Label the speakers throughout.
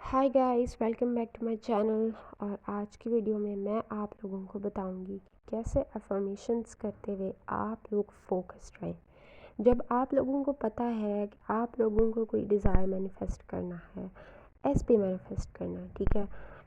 Speaker 1: Hi guys, welcome back to my channel. और आज की वीडियो में मैं आप लोगों को बताऊंगी कि कैसे अफर्मेशंस करते हुए आप लोग फोकस्ड रहें। जब आप लोगों को पता है कि आप लोगों को कोई डिज़ायर मैनिफेस्ट करना है, एसपी मैनिफेस्ट करना है, ठीक है।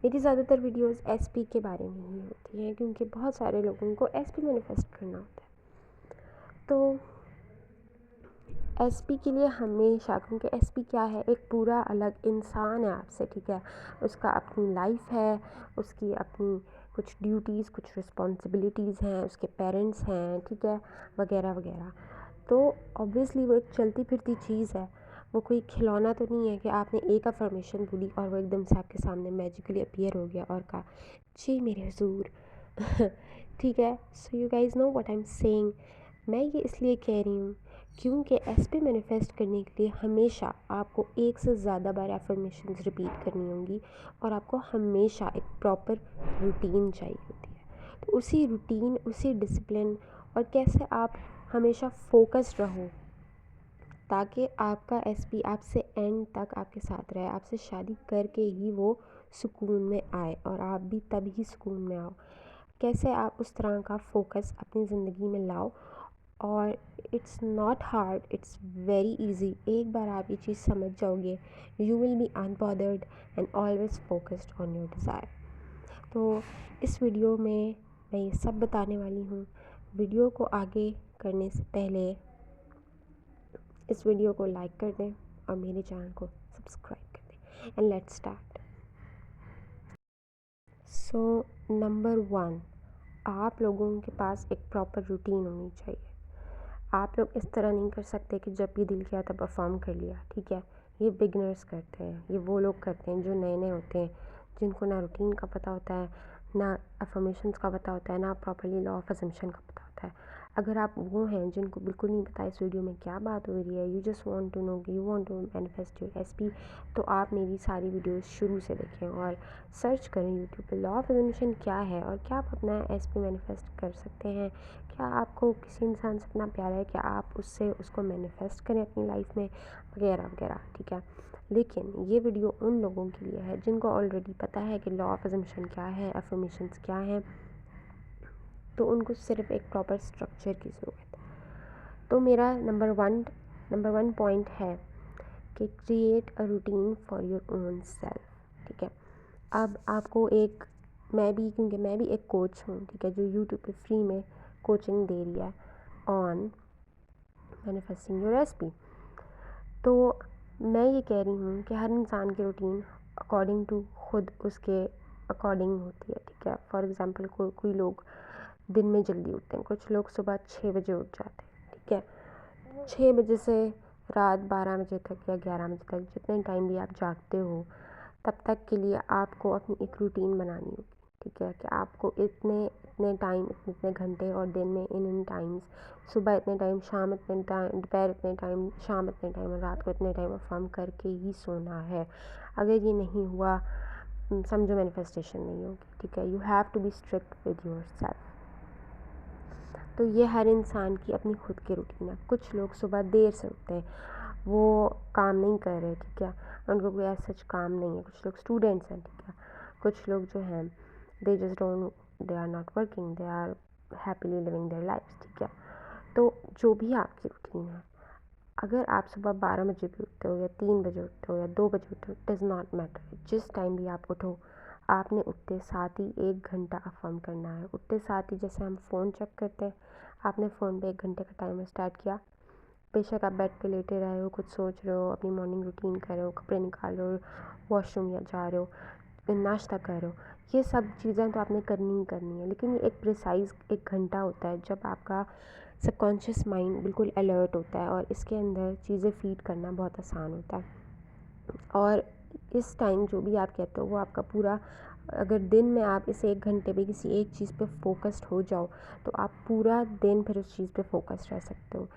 Speaker 1: मेरी ज़्यादातर वीडियोस एसपी के बारे में ही होती हैं क्योंकि बहुत सारे लोगों को एसपी मैनिफेस्ट करना होता है। तो एसपी के लिए हमेशा, क्योंकि एसपी क्या है, एक पूरा अलग इंसान है आपसे, ठीक है। उसका अपनी लाइफ है, उसकी अपनी कुछ ड्यूटीज़, कुछ रिस्पॉन्सिबिलिटीज़ हैं, उसके पेरेंट्स हैं, ठीक है, वगैरह वगैरह। तो ऑब्वियसली वो एक चलती फिरती चीज़ है। वो कोई खिलौना तो नहीं है कि आपने एक अफर्मेशन बोली और वो एकदम से आपके सामने मैजिकली अपीयर हो गया और कहा जी मेरे हुजूर। ठीक है, so you guys know what I am saying. मैं ये इसलिए कह रही हूँ क्योंकि एसपी मैनिफेस्ट करने के लिए हमेशा आपको एक से ज़्यादा बार एफर्मेशंस रिपीट करनी होंगी और आपको हमेशा एक प्रॉपर रूटीन चाहिए होती है। तो उसी रूटीन, उसी डिसिप्लिन और कैसे आप हमेशा फोकस्ड रहो ताकि आपका एसपी आपसे एंड तक आपके साथ रहे, आपसे शादी करके ही वो सुकून में आए और आप भी तभी सुकून में आओ। कैसे आप उस तरह का फोकस अपनी ज़िंदगी में लाओ। और it's not hard, it's very easy. एक बार आप ये चीज़ समझ जाओगे, you will be unbothered and always focused on your desire. तो इस वीडियो में मैं ये सब बताने वाली हूँ। वीडियो को आगे करने से पहले इस वीडियो को लाइक कर दें और मेरे चैनल को सब्सक्राइब कर दें and let's start. So number 1, आप लोगों के पास एक प्रॉपर रूटीन होनी चाहिए। आप लोग इस तरह नहीं कर सकते कि जब भी दिल किया तब परफॉर्म कर लिया, ठीक है। ये बिगनर्स करते हैं, ये वो लोग करते हैं जो नए नए होते हैं, जिनको ना रूटीन का पता होता है, ना अफर्मेशंस का पता होता है, ना प्रॉपर्ली लॉ ऑफ अजम्पशन का पता होता है। अगर आप वो हैं जिनको बिल्कुल नहीं पता इस वीडियो में क्या बात हो रही है, you just want to know, you want to manifest your SP, तो आप मेरी सारी वीडियोस शुरू से देखें और सर्च करें यूट्यूब पे लॉ ऑफ अजम्पशन क्या है और क्या आप अपना एसपी मैनिफेस्ट कर सकते हैं। क्या आपको किसी इंसान से इतना प्यार है कि आप उससे उसको मैनिफेस्ट करें अपनी लाइफ में, वगैरह वगैरह, ठीक है। लेकिन ये वीडियो उन लोगों के लिए है जिनको ऑलरेडी पता है कि लॉ ऑफ अजम्पशन क्या है, अफर्मेशंस क्या हैं, तो उनको सिर्फ एक प्रॉपर स्ट्रक्चर की ज़रूरत है। तो मेरा नंबर वन पॉइंट है कि create a routine for your own self, ठीक है। अब आपको एक, क्योंकि मैं भी एक कोच हूँ, ठीक है, जो यूट्यूब पे फ्री में कोचिंग दे रही है ऑन मैनिफेस्टिंग योर एसपी। तो मैं ये कह रही हूँ कि हर इंसान की रूटीन अकॉर्डिंग टू खुद उसके अकॉर्डिंग होती है, ठीक है। फॉर एग्ज़ाम्पल कोई लोग दिन में जल्दी उठते हैं, कुछ लोग सुबह 6 बजे उठ जाते हैं, ठीक है। 6 बजे से रात 12 बजे तक या 11 बजे तक, जितने टाइम भी आप जागते हो, तब तक के लिए आपको अपनी एक रूटीन बनानी होगी, ठीक है। कि आपको इतने इतने टाइम, इतने इतने घंटे और दिन में इन टाइम्स, सुबह इतने टाइम, शाम इतने टाइम, दोपहर इतने टाइम, शाम इतने टाइम और रात को इतने टाइम परफॉर्म करके ही सोना है। अगर ये नहीं हुआ, समझो मैनिफेस्टेशन नहीं होगी, ठीक है। You have to be strict with yourself. तो ये हर इंसान की अपनी खुद की रूटीन है। कुछ लोग सुबह देर से उठते हैं, वो काम नहीं कर रहे, ठीक है, उनको कोई ऐसा सच काम नहीं है। कुछ लोग स्टूडेंट्स हैं, ठीक है। कुछ लोग जो हैं they just don't, they are not working, they are happily living their life, ठीक है। तो जो भी आपकी रूटीन है, अगर आप सुबह 12 बजे भी उठते हो या 3 बजे उठते हो या 2 बजे उठते हो, डज़ नॉट मैटर। जिस टाइम भी आप उठो, आपने उठते साथ ही 1 घंटा अफर्म करना है। उठते साथ ही जैसे हम फ़ोन चेक करते हैं, आपने फ़ोन पे 1 घंटे का टाइमर स्टार्ट किया। बेशक आप बेड पे लेटे रहे हो, कुछ सोच रहे हो, अपनी मॉर्निंग रूटीन कर रहे हो, कपड़े निकाल रहे हो, वॉशरूम या जा रहे हो, नाश्ता कर रहे हो, ये सब चीज़ें तो आपने करनी ही करनी है। लेकिन ये एक प्रिसाइज़ 1 घंटा होता है जब आपका सबकॉन्शियस माइंड बिल्कुल अलर्ट होता है और इसके अंदर चीज़ें फीड करना बहुत आसान होता है। और इस टाइम जो भी आप कहते हो वो आपका पूरा, अगर दिन में आप इस 1 घंटे में किसी एक चीज़ पे फोकस्ड हो जाओ, तो आप पूरा दिन फिर उस चीज़ पे फोकस्ड रह सकते हो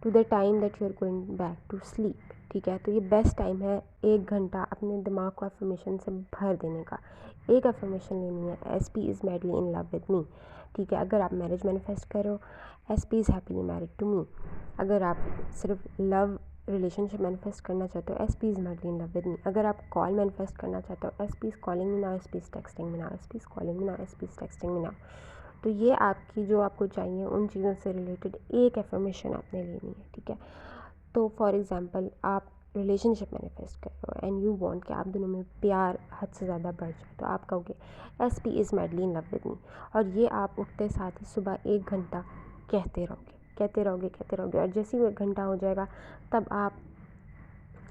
Speaker 1: to the time that you are going back to sleep, ठीक है। तो ये बेस्ट टाइम है 1 घंटा अपने दिमाग को अफर्मेशन से भर देने का। एक अफर्मेशन लेनी है, S P is madly in love with me, ठीक है। अगर आप मैरिज मैनिफेस्ट करो, S P is happily married to me. अगर आप सिर्फ लव रिलेशनशिप मैनिफेस्ट करना चाहते हो, SP is madly in love with me. अगर आप कॉल मैनिफेस्ट करना चाहते हो, SP is calling me now, SP is texting me now, SP is calling me now, SP is texting me now. तो ये आपकी जो आपको चाहिए उन चीज़ों से रिलेटेड एक एफर्मेशन आपने लेनी है, ठीक है। तो फॉर एग्ज़ाम्पल आप रिलेशनशिप मैनिफेस्ट कर रहे हो एंड यू वांट कि आप दोनों में प्यार हद से ज़्यादा बढ़ जाए, तो आप कहोगे SP is madly in love with मी, और ये आप उठते साथ ही सुबह 1 घंटा कहते रहोगे, कहते रहोगे, कहते रहोगे, और जैसे ही वो 1 घंटा हो जाएगा तब आप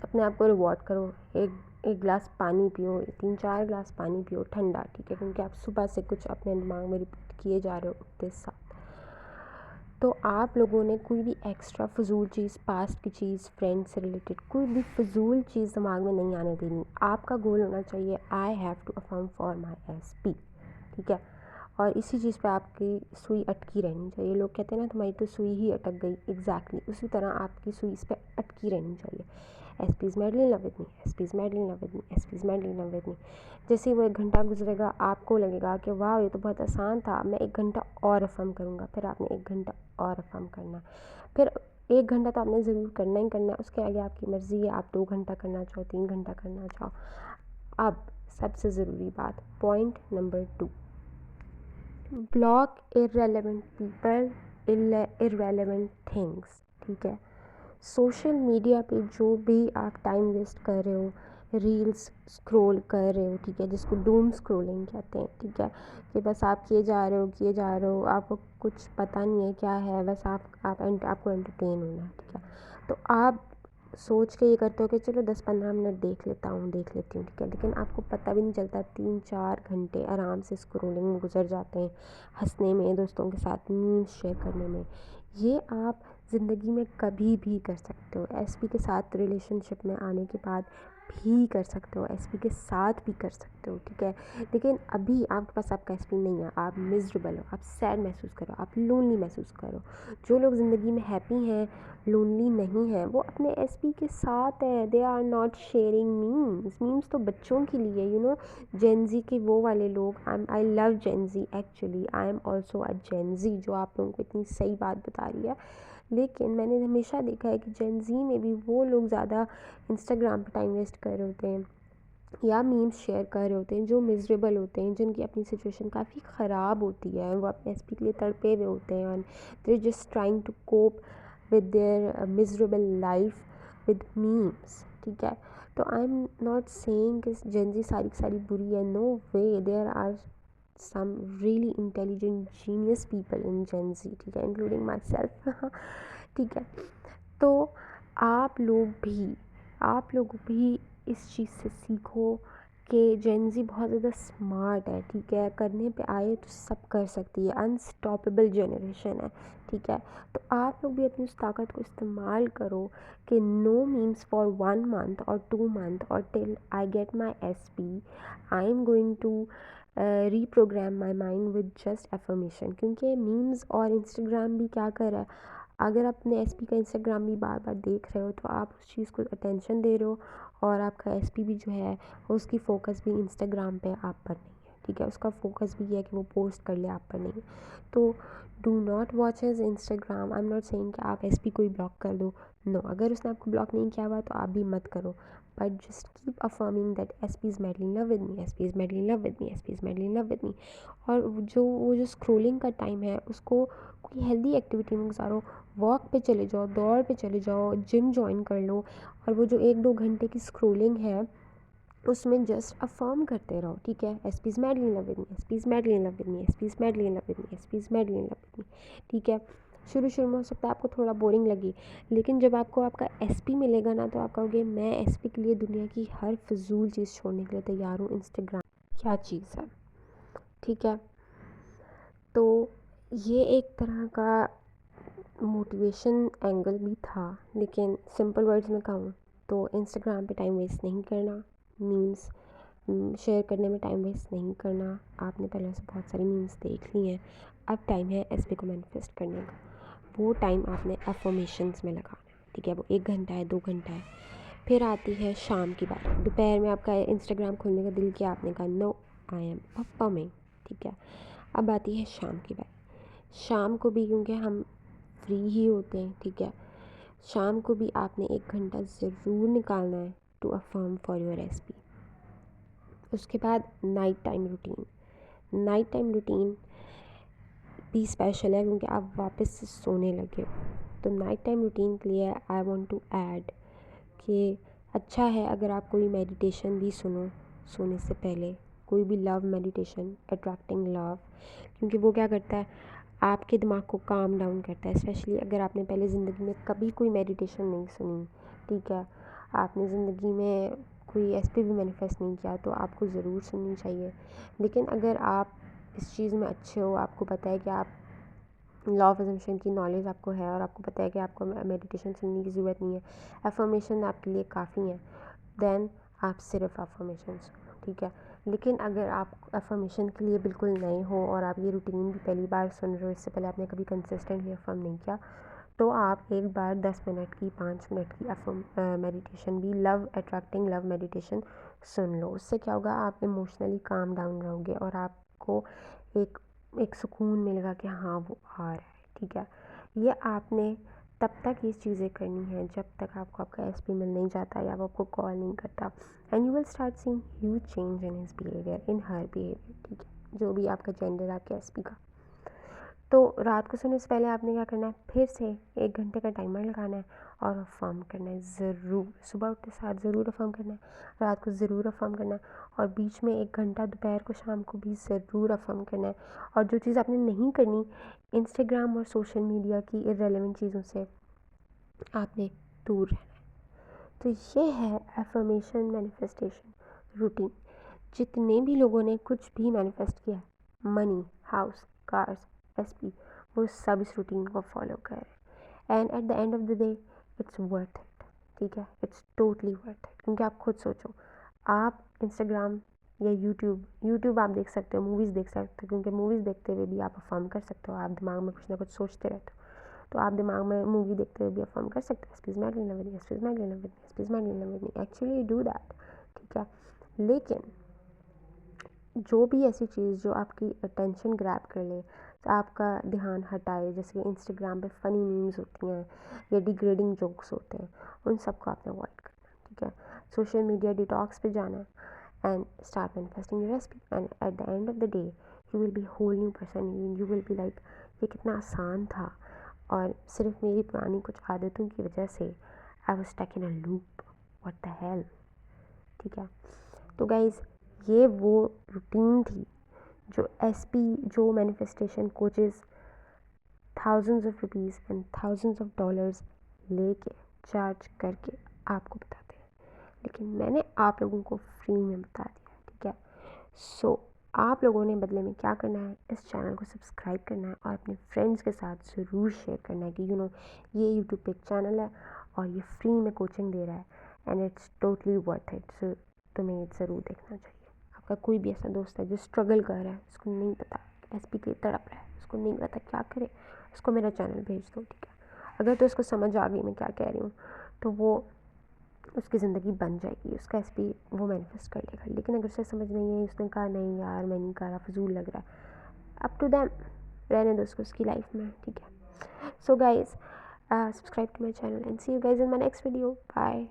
Speaker 1: अपने आप को रिवॉर्ड करो, एक गिलास पानी पियो, 3-4 गिलास पानी पियो ठंडा, ठीक है, क्योंकि आप सुबह से कुछ अपने दिमाग में रिपीट किए जा रहे हो उठते साथ। तो आप लोगों ने कोई भी एक्स्ट्रा फजूल चीज़, पास्ट की चीज़, फ्रेंड से रिलेटेड कोई भी फजूल चीज़ दिमाग में नहीं आने देनी। आपका गोल होना चाहिए I have to affirm for my SP, ठीक है। और इसी चीज़ पे आपकी सुई अटकी रहनी चाहिए। लोग कहते हैं ना तुम्हारी तो सुई ही अटक गई, एग्जैक्टली उसी तरह आपकी सुई इस पर अटकी रहनी चाहिए। SP is madly in love with me, SP is madly in love with me, SP is madly in love with मी। जैसे ही वो 1 घंटा गुजरेगा आपको लगेगा कि वाह ये तो बहुत आसान था, मैं 1 घंटा और अफर्म करूँगा। फिर आपने 1 घंटा और अफर्म करना, फिर 1 घंटा तो आपने ज़रूर करना ही करना है, उसके आगे आपकी मर्ज़ी है, आप 2 घंटा करना चाहो, 3 घंटा करना चाहो। अब सबसे ज़रूरी बात, point number 2, block irrelevant people, irrelevant things, ठीक है। सोशल मीडिया पे जो भी आप टाइम वेस्ट कर रहे हो, रील्स स्क्रॉल कर रहे हो, ठीक है, जिसको डूम स्क्रॉलिंग कहते हैं, ठीक है, कि बस आप किए जा रहे हो, किए जा रहे हो, आपको कुछ पता नहीं है क्या है, बस आपको एंटरटेन होना है, ठीक है। तो आप सोच के ये करते हो कि चलो 10-15 मिनट देख लेता हूँ, देख लेती हूँ, ठीक है, लेकिन आपको पता भी नहीं चलता 3-4 घंटे आराम से स्क्रॉलिंग में गुजर जाते हैं, हंसने में, दोस्तों के साथ मीम्स शेयर करने में। ये आप ज़िंदगी में कभी भी कर सकते हो, एसपी के साथ रिलेशनशिप में आने के बाद भी कर सकते हो, एसपी के साथ भी कर सकते हो, ठीक है। लेकिन अभी आपके पास आपका एसपी नहीं है, आप मिजरेबल हो, आप सैड महसूस करो, आप लोनली महसूस करो। जो लोग ज़िंदगी में हैप्पी हैं, लोनली नहीं हैं, वो अपने एसपी के साथ हैं। They are not sharing memes. Memes तो बच्चों के लिए, यू नो, जेनजी के वो वाले लोग। I love Gen Z, actually I am also a Gen Z, जो आप लोगों को इतनी सही बात बता रही है। लेकिन मैंने हमेशा देखा है कि जेनजी में भी वो लोग ज़्यादा इंस्टाग्राम पे टाइम वेस्ट कर रहे होते हैं या मीम्स शेयर कर रहे होते हैं जो मिजरेबल होते हैं, जिनकी अपनी सिचुएशन काफ़ी ख़राब होती है, वो अपने एसपी के लिए तड़पे हुए होते हैं, and they are just trying to cope with their miserable life with memes, ठीक है। तो आई एम नॉट सेइंग कि जेनजी सारी की सारी बुरी है, no way, there are some really intelligent genius people in Gen Z, ठीक है, including myself ठीक है। तो आप लोग भी इस चीज़ से सीखो कि जेन ज़ी बहुत ज़्यादा स्मार्ट है, ठीक है, करने पे आए तो सब कर सकती है, अनस्टॉपेबल जनरेशन है, ठीक है। तो आप लोग भी अपनी उस ताकत को इस्तेमाल करो कि नो मीम्स फॉर 1 मंथ और 2 मंथ, और till I get my SP I am going to reprogram my mind with just affirmation. क्योंकि मीम्स और इंस्टाग्राम भी क्या कर रहा है, अगर अपने एसपी का इंस्टाग्राम भी बार बार देख रहे हो तो आप उस चीज़ को अटेंशन दे रहे हो, और आपका एसपी भी जो है उसकी फ़ोकस भी इंस्टाग्राम पे आप पर नहीं है, ठीक है, उसका फ़ोकस भी है कि वो पोस्ट कर ले, आप पर नहीं। तो do not watch his Instagram. I am not saying कि आप एसपी को ही ब्लॉक कर दो, नो, अगर उसने आपको ब्लॉक नहीं किया हुआ तो आप भी मत करो, but just keep affirming that SP is madly in love with me, SP is madly in love with me, SP is madly in love with मी। और वो जो स्क्रोलिंग का टाइम है उसको कोई हेल्दी एक्टिविटी में गुजारो, वॉक पे चले जाओ, दौड़ पे चले जाओ, जिम जॉइन कर लो, और वो जो 1-2 घंटे की स्क्रोलिंग है उसमें जस्ट अफर्म करते रहो, ठीक है, SP is madly in love with me, SP is madly in love with me, SP is madly in love with me, SP is madly in love with me, ठीक है। शुरू में हो सकता है आपको थोड़ा बोरिंग लगी, लेकिन जब आपको आपका एसपी मिलेगा ना तो आप कहोगे मैं एसपी के लिए दुनिया की हर फजूल चीज़ छोड़ने के लिए तैयार हूँ। इंस्टाग्राम क्या चीज़ है, ठीक है। तो ये एक तरह का मोटिवेशन एंगल भी था, लेकिन सिंपल वर्ड्स में कहूँ तो इंस्टाग्राम पे टाइम वेस्ट नहीं करना, मीम्स शेयर करने में टाइम वेस्ट नहीं करना। आपने पहले से बहुत सारी मीम्स देख ली हैं, अब टाइम है एसपी को मैनिफेस्ट करने का। वो टाइम आपने अफर्मेशंस में लगाना है, ठीक है, वो 1 घंटा है, 2 घंटा है। फिर आती है शाम की बात, दोपहर में आपका इंस्टाग्राम खोलने का दिल किया, आपने कहा नो आई एम अफर्मिंग, ठीक है। अब आती है शाम की बात, शाम को भी क्योंकि हम फ्री ही होते हैं, ठीक है, शाम को भी आपने 1 घंटा ज़रूर निकालना है to affirm for your SP. उसके बाद night time routine. Night time routine भी स्पेशल है क्योंकि आप वापस से सोने लगे हो। तो नाइट टाइम रूटीन के लिए आई वांट टू ऐड कि अच्छा है अगर आप कोई मेडिटेशन भी सुनो सोने से पहले, कोई भी लव मेडिटेशन, अट्रैक्टिंग लव, क्योंकि वो क्या करता है आपके दिमाग को काम डाउन करता है। स्पेशली अगर आपने पहले ज़िंदगी में कभी कोई मेडिटेशन नहीं सुनी, ठीक है, आपने ज़िंदगी में कोई एसपी भी मैनिफेस्ट नहीं किया, तो आपको ज़रूर सुननी चाहिए। लेकिन अगर आप इस चीज़ में अच्छे हो, आपको पता है कि आप लॉ ऑफ अजम्पशन की नॉलेज आपको है और आपको पता है कि आपको मेडिटेशन सुनने की ज़रूरत नहीं है, अफर्मेशन आपके लिए काफ़ी हैं, देन आप सिर्फ अफर्मेशन सुनो, ठीक है। लेकिन अगर आप अफर्मेशन के लिए बिल्कुल नए हो और आप ये रूटीन भी पहली बार सुन रहे हो, इससे पहले आपने कभी कंसिस्टेंटली अफर्म नहीं किया, तो आप एक बार 10 मिनट की 5 मिनट की अफर्म मेडिटेशन भी, लव अट्रैक्टिंग लव मेडिटेशन सुन लो। उससे क्या होगा, आप इमोशनली काम डाउन रहोगे और आपको एक एक सुकून मिलेगा कि हाँ वो आ रहा है, ठीक है। ये आपने तब तक ये चीज़ें करनी है जब तक आपको आपका एसपी मिल नहीं जाता या वो आपको कॉल नहीं करता, and you will start seeing huge change in his behaviour, in her behaviour, ठीक है, जो भी आपका जेंडर आपके एसपी का। तो रात को सोने से पहले आपने क्या करना है, फिर से 1 घंटे का टाइमर लगाना है और अफर्म करना है ज़रूर। सुबह उठते साथ ज़रूर अफर्म करना है, रात को ज़रूर अफर्म करना है, और बीच में 1 घंटा दोपहर को शाम को भी ज़रूर अफर्म करना है। और जो चीज़ आपने नहीं करनी, इंस्टाग्राम और सोशल मीडिया की इररेलेवेंट चीज़ों से आपने दूर रहना है। तो ये है एफर्मेशन मैनिफेस्टेशन रूटीन। जितने भी लोगों ने कुछ भी मैनिफेस्ट किया, मनी, हाउस, कार्स, एसपी, वो सब इस रूटीन को फॉलो कर रहे हैं, and at the end of the day it's worth it, ठीक है, इट्स टोटली वर्थ इट। क्योंकि आप खुद सोचो, आप इंस्टाग्राम या यूट्यूब आप देख सकते हो, मूवीज़ देख सकते हो, क्योंकि मूवीज़ देखते हुए भी आप अफर्म कर सकते हो, आप दिमाग में कुछ ना कुछ सोचते रहते हो, तो आप दिमाग में मूवी देखते हुए भी अफर्म कर सकते हो, SPs madly love with me, SPs madly love with me, SPs madly love with me, actually do that, ठीक है। लेकिन जो भी ऐसी चीज़ जो आपकी अटेंशन ग्रैब कर ले, तो आपका ध्यान हटाए, जैसे कि इंस्टाग्राम पे फ़नी मीम्स होती हैं या डिग्रेडिंग जोक्स होते हैं, उन सबको आपने अवॉइड करना है, ठीक है। सोशल मीडिया डिटॉक्स पे जाना है and start manifesting your recipe, and at the end of the day you will be whole new person, you will be like ये कितना आसान था, और सिर्फ मेरी पुरानी कुछ आदतों की वजह से I was stuck in a loop, what the hell, ठीक है। तो गाइज़, ये वो रूटीन थी जो एसपी, जो manifestation coaches thousands of rupees and thousands of dollars लेके चार्ज करके आपको बताते हैं, लेकिन मैंने आप लोगों को फ्री में बता दिया, ठीक है। सो आप लोगों ने बदले में क्या करना है, इस चैनल को सब्सक्राइब करना है और अपने फ्रेंड्स के साथ ज़रूर शेयर करना है कि ये यूट्यूब पे एक चैनल है और ये फ्री में कोचिंग दे रहा है, and it's totally worth it. So तुम्हें ज़रूर देखना चाहिए। आपका कोई भी ऐसा दोस्त है जो स्ट्रगल कर रहा है, उसको नहीं पता एसपी के तड़प रहा है, उसको नहीं पता क्या करे, उसको मेरा चैनल भेज दो, ठीक है। अगर तो उसको समझ आ गई मैं क्या कह रही हूँ, तो वो उसकी ज़िंदगी बन जाएगी, उसका एसपी वो मैनिफेस्ट कर लेगा। लेकिन अगर उसे समझ नहीं है, उसने कहा नहीं यार मैं नहीं कर रहा, फजूल लग रहा है, अप टू दैम, रहने दो उसको उसकी लाइफ में, ठीक है। So guys, subscribe to my channel and see you guys in my next video, bye.